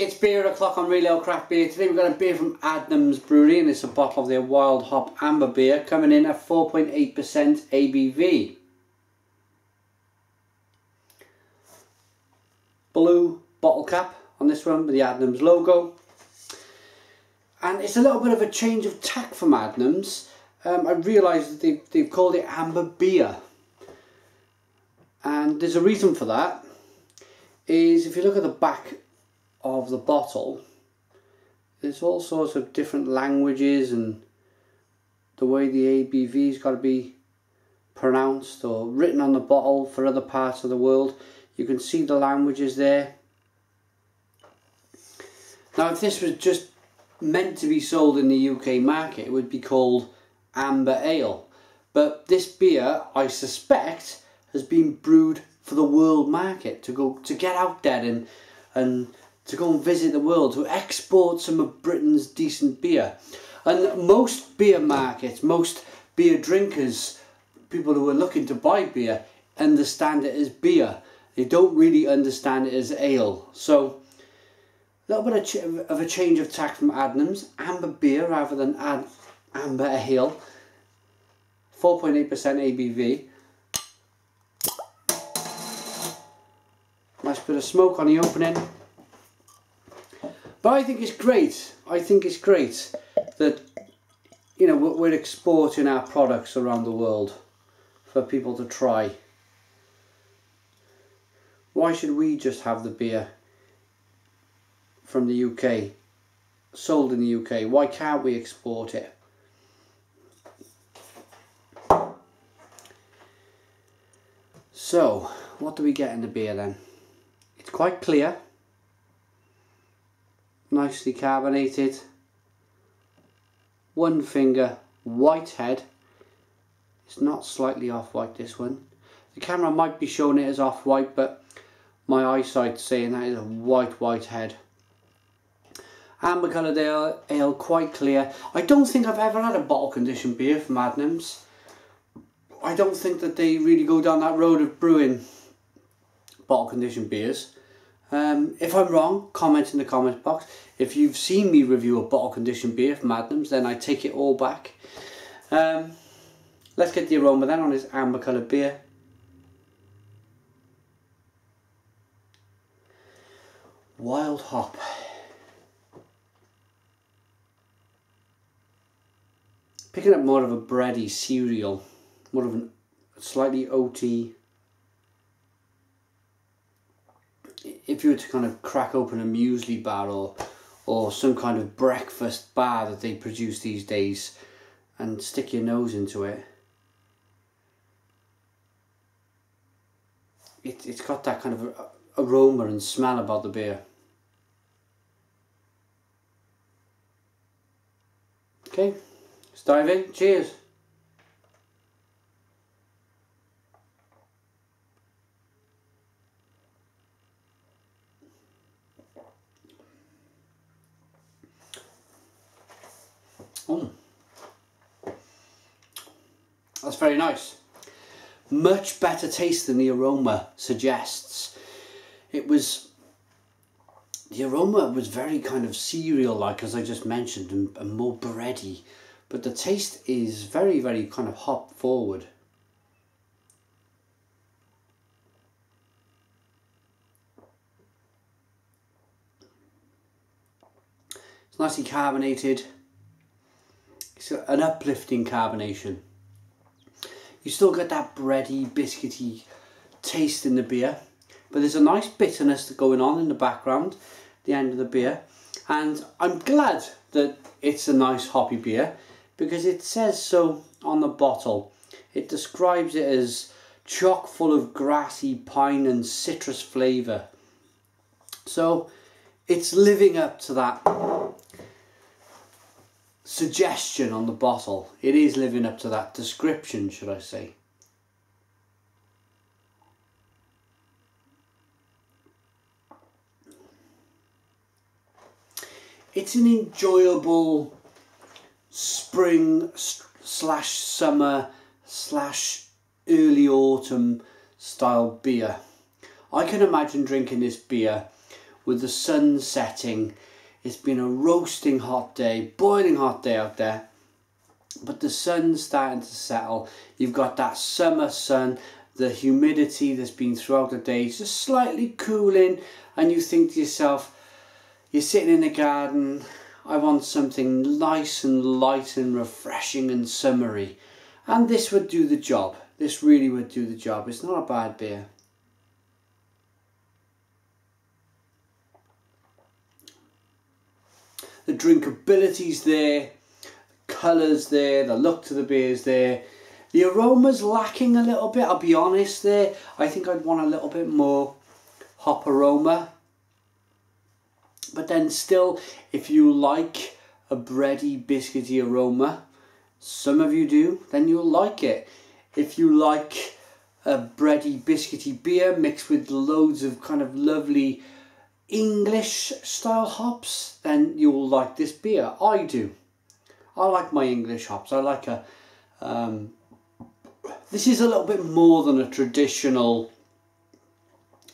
It's beer o'clock on Real Ale Craft Beer. Today we've got a beer from Adnams Brewery, and it's a bottle of their Wild Hop Amber beer coming in at 4.8% ABV. Blue bottle cap on this one with the Adnams logo. And it's a little bit of a change of tack from Adnams. I realised that they've called it Amber Beer. And there's a reason for that. Is if you look at the back of the bottle, there's all sorts of different languages and the way the ABV's got to be pronounced or written on the bottle for other parts of the world. You can see the languages there. Now if this was just meant to be sold in the UK market, it would be called Amber Ale, but this beer, I suspect, has been brewed for the world market, to get out there and to go and visit the world, to export some of Britain's decent beer. And most beer markets, most beer drinkers, people who are looking to buy beer, understand it as beer. They don't really understand it as ale. So a little bit of a change of tack from Adnams. Amber beer rather than amber ale. 4.8% ABV. Nice bit of smoke on the opening. But I think it's great. I think it's great that, you know, we're exporting our products around the world for people to try. Why should we just have the beer from the UK, sold in the UK? Why can't we export it? So, what do we get in the beer then? It's quite clear. Nicely carbonated, one finger white head. It's not slightly off white, this one. The camera might be showing it as off white, but my eyesight's saying that is a white head. Amber coloured ale, quite clear. I don't think I've ever had a bottle conditioned beer from Adnams. I don't think that they really go down that road of brewing bottle conditioned beers. If I'm wrong, comment in the comments box. If you've seen me review a bottle conditioned beer from Adnams, then I take it all back. Let's get the aroma then on this amber coloured beer. Wild hop. Picking up more of a bready cereal, more of a slightly oaty. If you were to kind of crack open a muesli bar or some kind of breakfast bar that they produce these days and stick your nose into it, it's got that kind of aroma and smell about the beer. Okay, let's dive in. Cheers. That's very nice. Much better taste than the aroma suggests. The aroma was very kind of cereal-like, as I just mentioned, and more bready. But the taste is very kind of hop forward. It's nicely carbonated. It's an uplifting carbonation. You still get that bready, biscuity taste in the beer, but there's a nice bitterness going on in the background, the end of the beer. And I'm glad that it's a nice hoppy beer, because it says so on the bottle. It describes it as chock full of grassy pine and citrus flavour. So it's living up to that suggestion on the bottle. It is living up to that description, should I say. It's an enjoyable spring slash summer slash early autumn style beer. I can imagine drinking this beer with the sun setting. It's been a roasting hot day, boiling hot day out there, but the sun's starting to settle. You've got that summer sun, the humidity that's been throughout the day is just slightly cooling, and you think to yourself, you're sitting in the garden, I want something nice and light and refreshing and summery. And this would do the job. This really would do the job. It's not a bad beer. The drinkability's there, the colour's there, the look to the beer's there. The aroma's lacking a little bit, I'll be honest there. I think I'd want a little bit more hop aroma. But then still, if you like a bready, biscuity aroma, some of you do, then you'll like it. If you like a bready, biscuity beer mixed with loads of kind of lovely English style hops, then you'll like this beer. I do. I like my English hops. I like a... this is a little bit more than a traditional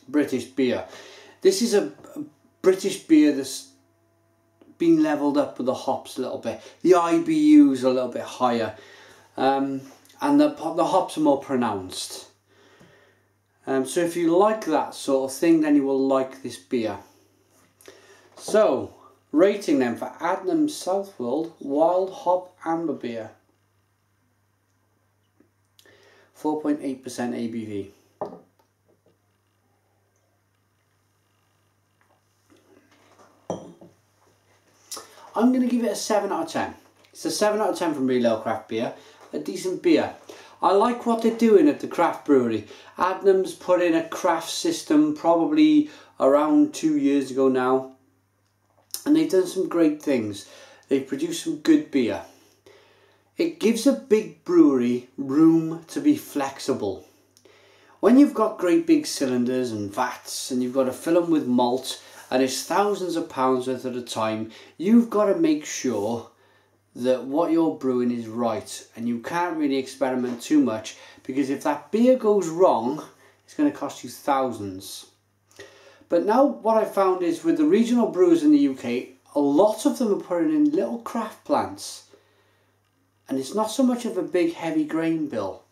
British beer. This is a British beer that's been levelled up with the hops a little bit. The IBU's a little bit higher, and the hops are more pronounced. So if you like that sort of thing, then you will like this beer. So, rating them for Adnams Southwold Wild Hop Amber Beer. 4.8% ABV. I'm going to give it a 7 out of 10. It's a 7 out of 10 from Real Ale Craft Beer. A decent beer. I like what they're doing at the craft brewery. Adnams put in a craft system probably around 2 years ago now. And they've done some great things. They've produced some good beer. It gives a big brewery room to be flexible. When you've got great big cylinders and vats and you've got to fill them with malt and it's thousands of pounds worth at a time, you've got to make sure that what you're brewing is right, and you can't really experiment too much, because if that beer goes wrong, it's going to cost you thousands. But now what I found is with the regional brewers in the UK, a lot of them are putting in little craft plants, and it's not so much of a big heavy grain bill.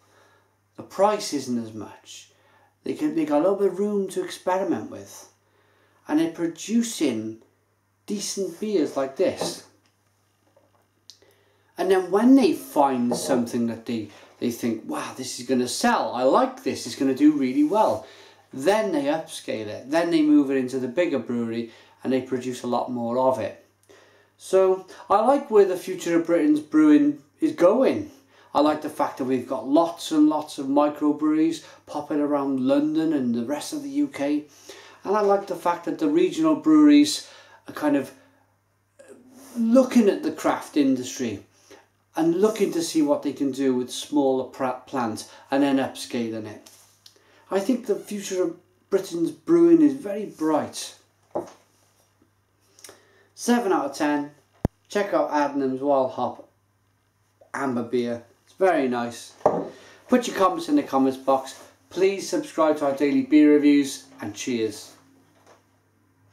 The price isn't as much. They got a little bit of room to experiment with, and they're producing decent beers like this. And then when they find something that they think, wow, this is going to sell, I like this, it's going to do really well, then they upscale it. Then they move it into the bigger brewery and they produce a lot more of it. So I like where the future of Britain's brewing is going. I like the fact that we've got lots and lots of microbreweries popping around London and the rest of the UK. And I like the fact that the regional breweries are kind of looking at the craft industry and looking to see what they can do with smaller plants and then upscaling it. I think the future of Britain's brewing is very bright. 7 out of 10. Check out Adnams Wild Hop Amber Beer. It's very nice. Put your comments in the comments box. Please subscribe to our daily beer reviews, and cheers.